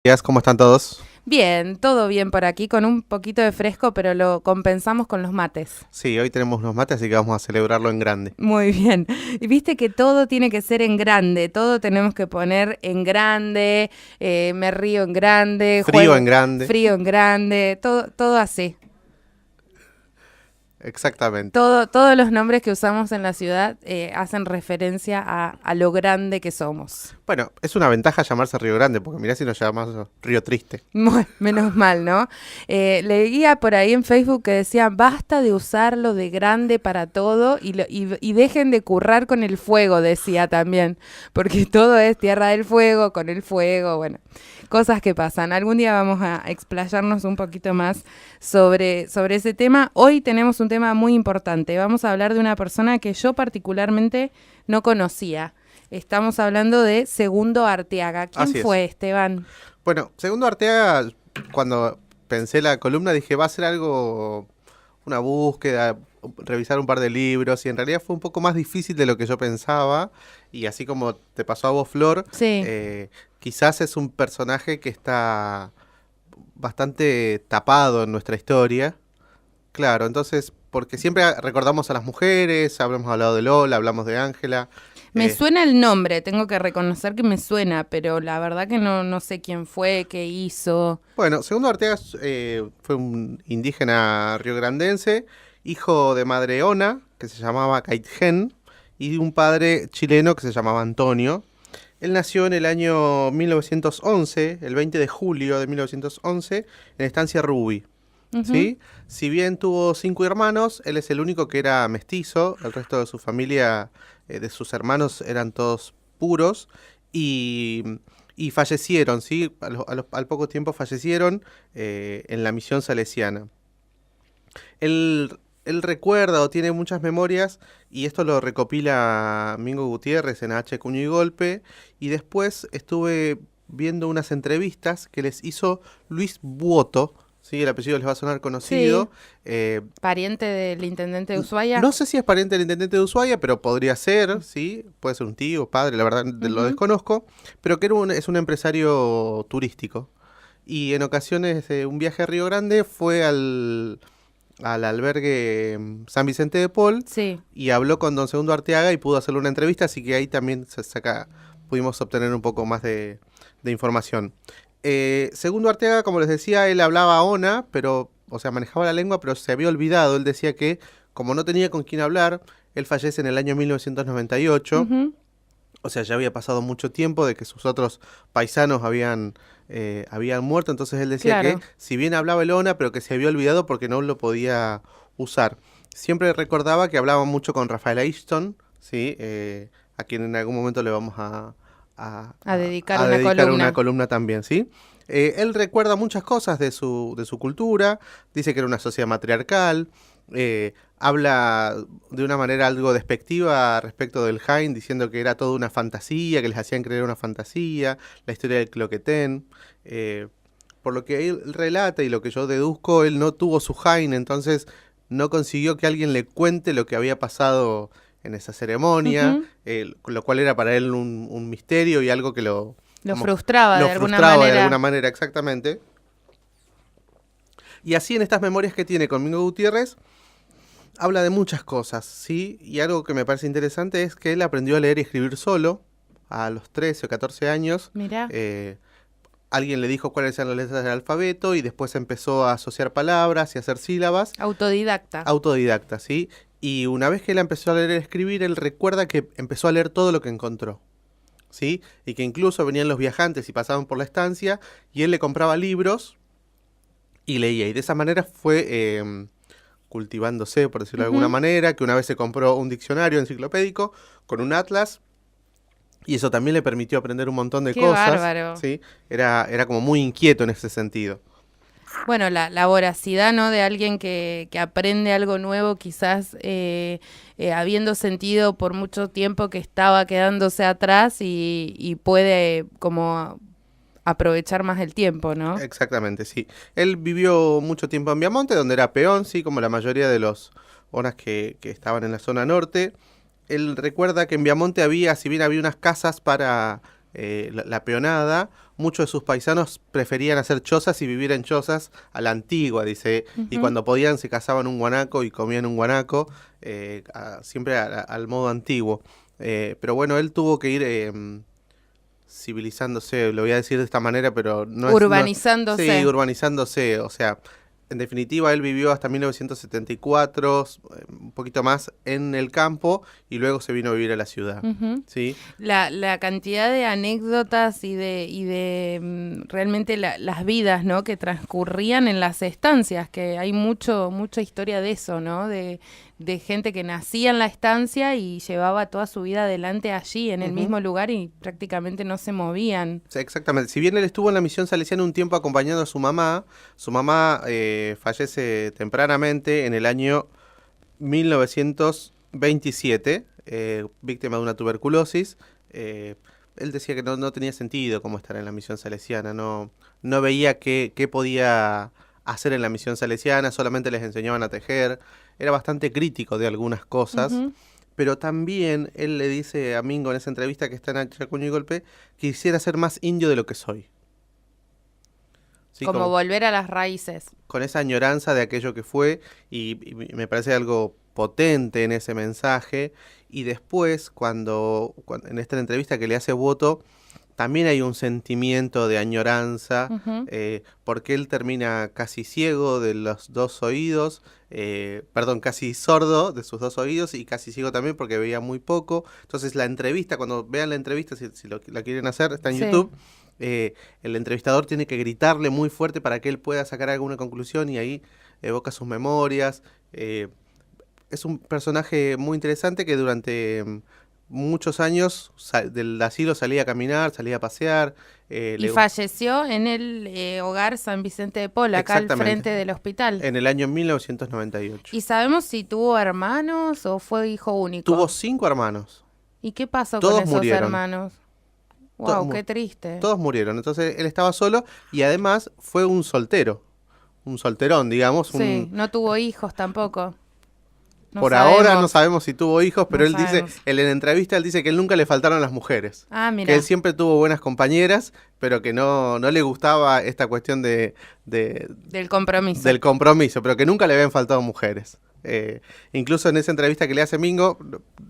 Días, ¿cómo están todos? Bien, todo bien por aquí, con un poquito de fresco, pero lo compensamos con los mates. Sí, hoy tenemos unos mates, así que vamos a celebrarlo en grande. Muy bien. Y viste que todo tiene que ser en grande, todo tenemos que poner en grande, me río en grande, Frío en juego grande, frío en grande, todo así. exactamente. Todos los nombres que usamos en la ciudad hacen referencia a lo grande que somos. Bueno, es una ventaja llamarse Río Grande, porque mirá si nos llamamos Río Triste. Bueno, menos mal, ¿no? Leía por ahí en Facebook que decía, basta de usarlo de grande para todo y dejen de currar con el fuego, decía también, porque todo es tierra del fuego, con el fuego, bueno, cosas que pasan. Algún día vamos a explayarnos un poquito más sobre ese tema. Hoy tenemos un tema muy importante. Vamos a hablar de una persona que yo particularmente no conocía. Estamos hablando de Segundo Arteaga. ¿Quién Así es. fue, Esteban? Bueno, segundo Arteaga, cuando pensé la columna dije, va a ser algo, una búsqueda, revisar un par de libros, y en realidad fue un poco más difícil de lo que yo pensaba, y así como te pasó a vos, Flor, Sí. quizás es un personaje que está bastante tapado en nuestra historia. Claro, entonces, porque siempre recordamos a las mujeres, hablamos hablado de Lola, hablamos de Ángela. Me eh, suena el nombre, tengo que reconocer que me suena, pero la verdad que no sé quién fue, qué hizo. bueno, Segundo Arteaga fue un indígena riograndense, hijo de madre Ona, que se llamaba Caitgen, y de un padre chileno que se llamaba Antonio. Él nació en el año 1911, el 20 de julio de 1911, en Estancia Ruby. Ujú. ¿Sí? Si bien tuvo 5 hermanos, él es el único que era mestizo, el resto de su familia, de sus hermanos eran todos puros y, y fallecieron, ¿sí? Al poco tiempo fallecieron en la misión salesiana. Él recuerda o tiene muchas memorias y esto lo recopila Mingo Gutiérrez en H. Cuño y Golpe, y después estuve viendo unas entrevistas que les hizo Luis Buoto. Sí, el apellido les va a sonar Sí, conocido. Eh, pariente del intendente de Ushuaia. no sé si es pariente del intendente de Ushuaia, pero podría ser, ¿sí? Puede ser un tío, padre, la verdad lo Ujú. desconozco. Pero que es un empresario turístico. Y en ocasiones un viaje a Río Grande fue al albergue San Vicente de Paul Sí. y habló con don Segundo Arteaga y pudo hacerle una entrevista, así que ahí también pudimos obtener un poco más de información. Segundo Arteaga, como les decía, él hablaba ona, pero, o sea, manejaba la lengua, pero se había olvidado. Él decía que, como no tenía con quién hablar, él fallece en el año 1998. Ujú. O sea, ya había pasado mucho tiempo de que sus otros paisanos habían muerto. Entonces él decía que, Claro. si bien hablaba el ona, pero que se había olvidado porque no lo podía usar. Siempre recordaba que hablaba mucho con Rafael Ashton, ¿sí? A quien en algún momento le vamos A dedicar a una dedicar una columna. columna también, ¿sí? Él recuerda muchas cosas de su cultura, dice que era una sociedad matriarcal, habla de una manera algo despectiva respecto del Jaén, diciendo que era toda una fantasía, que les hacían creer una fantasía, la historia del cloquetén. Por lo que él relata y lo que yo deduzco, él no tuvo su Jaén, entonces no consiguió que alguien le cuente lo que había pasado en esa ceremonia, Ujú. lo cual era para él un misterio y algo que Lo como frustraba lo de alguna frustraba de alguna manera. manera exactamente. Y así en estas memorias que tiene con Mingo Gutiérrez, habla de muchas cosas, ¿sí? Y algo que me parece interesante es que él aprendió a leer y escribir solo a los 13 o 14 años. Mira, Eh, Alguien le dijo cuáles eran las letras del alfabeto y después empezó a asociar palabras y a hacer sílabas. autodidacta. Autodidacta, ¿sí? Y una vez que él empezó a leer y escribir, él recuerda que empezó a leer todo lo que encontró, ¿sí? Y que incluso venían los viajantes y pasaban por la estancia y él le compraba libros y leía. Y de esa manera fue cultivándose, por decirlo de alguna Ujú. manera, que una vez se compró un diccionario enciclopédico con un atlas y eso también le permitió aprender un montón de Qué cosas, bárbaro. ¿sí? Era como muy inquieto en ese sentido. Bueno, la voracidad, ¿no? De alguien que aprende algo nuevo, quizás habiendo sentido por mucho tiempo que estaba quedándose atrás y puede como aprovechar más el tiempo, ¿no? Exactamente, sí. Él vivió mucho tiempo en Viamonte, donde era peón, sí, como la mayoría de los onas que estaban en la zona norte. Él recuerda que en Viamonte había, si bien había unas casas para la peonada, muchos de sus paisanos preferían hacer chozas y vivir en chozas a la antigua, dice, y cuando podían se cazaban un guanaco y comían un guanaco, siempre al modo antiguo. Pero bueno, él tuvo que ir civilizándose, lo voy a decir de esta manera, pero no urbanizándose. Sí, urbanizándose, o sea, en definitiva él vivió hasta 1974, un poquito más en el campo, y luego se vino a vivir a la ciudad. ¿Sí? La cantidad de anécdotas y de realmente las vidas, ¿no?, que transcurrían en las estancias, que hay mucha historia de eso, ¿no? De gente que nacía en la estancia y llevaba toda su vida adelante allí, en el mismo lugar, y prácticamente no se movían. Sí, exactamente. Si bien él estuvo en la misión salesiana un tiempo acompañando a su mamá fallece tempranamente en el año 1927, víctima de una tuberculosis. Él decía que no tenía sentido como estar en la misión salesiana, no veía qué podía hacer en la misión salesiana, solamente les enseñaban a tejer, era bastante crítico de algunas cosas, pero también él le dice a Mingo en esa entrevista que está en Chacuño y Golpe, que quisiera ser más indio de lo que soy. ¿Sí? Como volver a las raíces. Con esa añoranza de aquello que fue, y me parece algo potente en ese mensaje. Y después, cuando en esta entrevista que le hace Boto, también hay un sentimiento de añoranza, porque él termina casi ciego de los dos oídos, casi sordo de sus dos oídos y casi ciego también porque veía muy poco. Entonces la entrevista, cuando vean la entrevista, si la quieren hacer, está en YouTube, el entrevistador tiene que gritarle muy fuerte para que él pueda sacar alguna conclusión, y ahí evoca sus memorias. Es un personaje muy interesante que durante muchos años del asilo salía a caminar, salía a pasear. Y falleció en el hogar San Vicente de Paul, acá al frente del hospital. En el año 1998. ¿Y sabemos si tuvo hermanos o fue hijo único? Tuvo 5 hermanos. ¿Y qué pasó Todos con esos murieron. hermanos? Wow, qué triste. Todos murieron, entonces él estaba solo y además fue un soltero, un solterón, digamos. Sí, no tuvo hijos tampoco. Por ahora no sabemos si tuvo hijos, pero él dice, en la entrevista él dice que él nunca le faltaron las mujeres. Ah, mira. Que él siempre tuvo buenas compañeras, pero que no le gustaba esta cuestión del compromiso. Del compromiso, pero que nunca le habían faltado mujeres. Incluso en esa entrevista que le hace Mingo,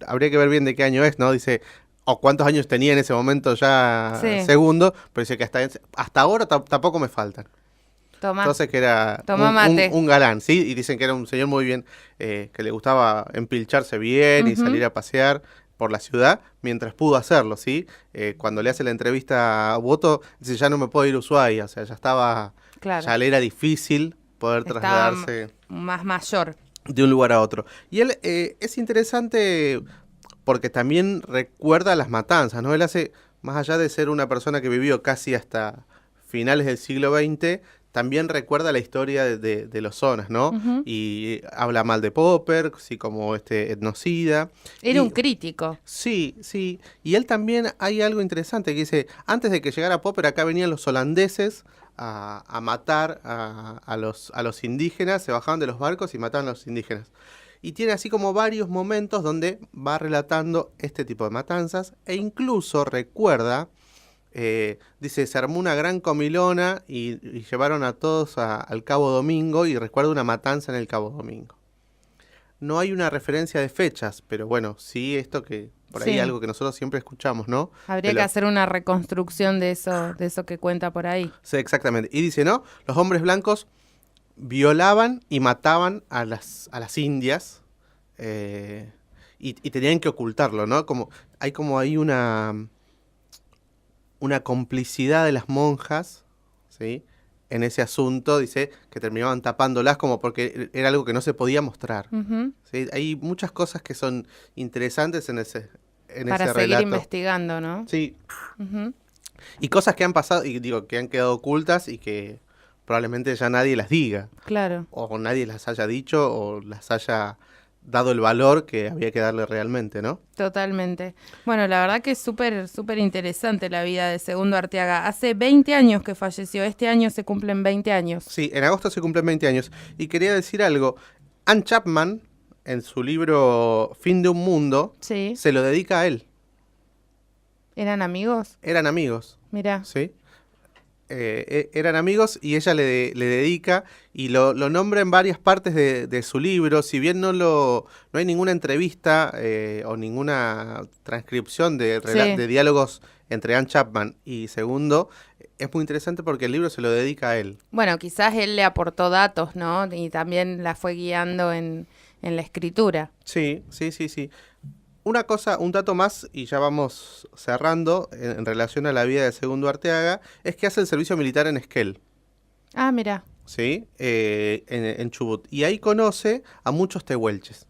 habría que ver bien de qué año es, ¿no? Dice, o cuántos años tenía en ese momento ya Segundo, pero dice que hasta ahora tampoco me faltan. Toma. Entonces que era un galán, ¿sí? Y dicen que era un señor muy bien, que le gustaba empilcharse bien y salir a pasear por la ciudad mientras pudo hacerlo, ¿sí? Cuando le hace la entrevista a Boto, dice, ya no me puedo ir a Ushuaia, o sea, ya estaba, ya le era difícil poder trasladarse. Más mayor. De un lugar a otro. Y él es interesante porque también recuerda las matanzas, ¿no? Él hace, más allá de ser una persona que vivió casi hasta finales del siglo XX, también recuerda la historia de los zonas, ¿no? Y habla mal de Popper, sí, como etnocida. Era un crítico. Sí, sí. Y él también, hay algo interesante que dice, antes de que llegara Popper, acá venían los holandeses a matar a los indígenas, se bajaban de los barcos y mataban a los indígenas. Y tiene así como varios momentos donde va relatando este tipo de matanzas, e incluso recuerda... dice, se armó una gran comilona y llevaron a todos al Cabo Domingo, y recuerda una matanza en el Cabo Domingo. No hay una referencia de fechas, pero bueno, sí esto que por ahí algo que nosotros siempre escuchamos, ¿no? Habría que hacer una reconstrucción de eso que cuenta por ahí. Sí, exactamente. Y dice, ¿no? Los hombres blancos violaban y mataban a las indias, y tenían que ocultarlo, ¿no? Hay una complicidad de las monjas, ¿sí? En ese asunto, dice, que terminaban tapándolas como porque era algo que no se podía mostrar. ¿Sí? Hay muchas cosas que son interesantes en ese relato. Para seguir investigando, ¿no? Sí. Y cosas que han pasado, y digo, que han quedado ocultas y que probablemente ya nadie las diga. Claro. O nadie las haya dicho o las haya dado el valor que había que darle realmente, ¿no? Totalmente. Bueno, la verdad que es súper, súper interesante la vida de Segundo Arteaga. Hace 20 años que falleció, este año se cumplen 20 años. Sí, en agosto se cumplen 20 años. Y quería decir algo, Anne Chapman, en su libro Fin de un Mundo, se lo dedica a él. ¿Eran amigos? Eran amigos, Mirá. ¿sí? Eran amigos y ella le dedica y lo nombra en varias partes de su libro, si bien no hay ninguna entrevista o ninguna transcripción Sí. de diálogos entre Anne Chapman y Segundo, es muy interesante porque el libro se lo dedica a él. Bueno, quizás él le aportó datos, ¿no? Y también la fue guiando en la escritura. Sí, sí, sí, sí. Una cosa, un dato más, y ya vamos cerrando en relación a la vida de Segundo Arteaga, es que hace el servicio militar en Esquel, Ah, mira. ¿sí? En Chubut. Y ahí conoce a muchos tehuelches,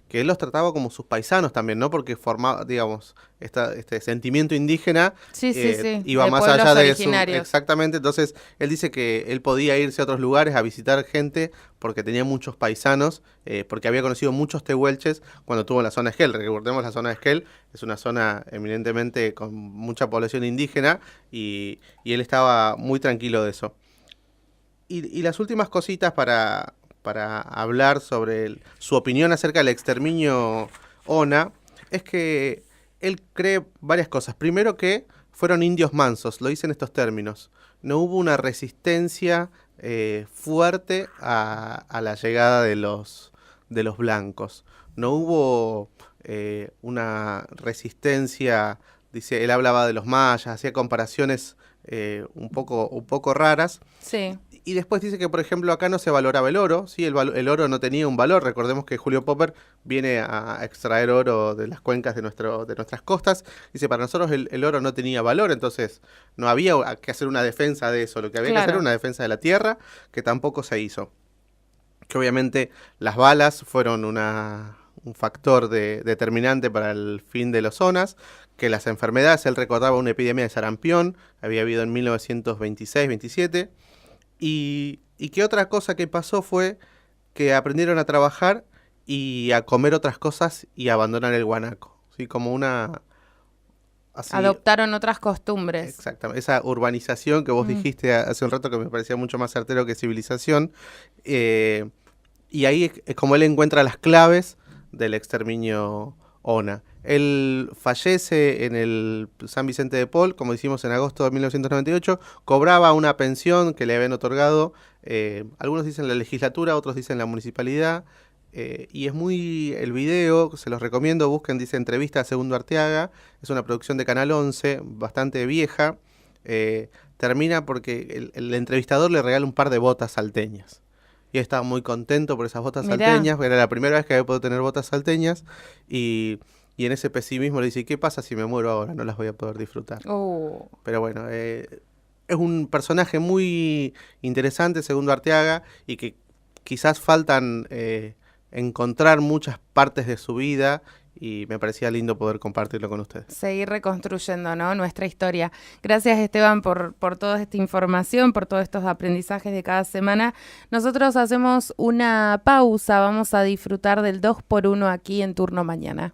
que él los trataba como sus paisanos también, ¿no? Porque formaba, digamos, este sentimiento indígena Sí, sí, sí. iba De más pueblos allá de su... originarios. Exactamente, entonces él dice que él podía irse a otros lugares a visitar gente porque tenía muchos paisanos, porque había conocido muchos tehuelches cuando estuvo en la zona de Esquel. Recordemos, la zona de Esquel es una zona eminentemente con mucha población indígena y él estaba muy tranquilo de eso. Y las últimas cositas para hablar sobre su opinión acerca del exterminio ONA es que él cree varias cosas. Primero que fueron indios mansos, lo dice en estos términos. No hubo una resistencia fuerte a la llegada de los blancos. No hubo una resistencia, dice, él hablaba de los mayas, hacía comparaciones un poco raras. Sí. Y después dice que, por ejemplo, acá no se valoraba el oro, ¿sí? El oro no tenía un valor. Recordemos que Julio Popper viene a extraer oro de las cuencas de nuestras costas. Dice, para nosotros el oro no tenía valor, entonces no había que hacer una defensa de eso. Lo que había que hacer era Claro. una defensa de la tierra, que tampoco se hizo. Que obviamente las balas fueron un factor determinante para el fin de los zonas, que las enfermedades, él recordaba una epidemia de sarampión, había habido en 1926-27, y que otra cosa que pasó fue que aprendieron a trabajar y a comer otras cosas y a abandonar el guanaco, ¿sí? Como una... Así, Adoptaron otras costumbres. exactamente, esa urbanización que vos dijiste hace un rato que me parecía mucho más certero que civilización, y ahí es como él encuentra las claves del exterminio ONA. Él fallece en el San Vicente de Paul, como hicimos en agosto de 1998, cobraba una pensión que le habían otorgado, algunos dicen la legislatura, otros dicen la municipalidad, y es muy, el video, se los recomiendo, busquen, dice entrevista a Segundo Arteaga, es una producción de Canal 11, bastante vieja, termina porque el entrevistador le regala un par de botas salteñas. Y él estaba muy contento por esas botas Mirá. salteñas, porque era la primera vez que había podido tener botas salteñas, y en ese pesimismo le dice, ¿qué pasa si me muero ahora? No las voy a poder disfrutar. Oh. Pero bueno, es un personaje muy interesante, Segundo Arteaga, y que quizás faltan encontrar muchas partes de su vida y me parecía lindo poder compartirlo con ustedes. Seguir reconstruyendo, ¿no? Nuestra historia. Gracias, Esteban, por toda esta información, por todos estos aprendizajes de cada semana. Nosotros hacemos una pausa, vamos a disfrutar del 2x1 aquí en Turno Mañana.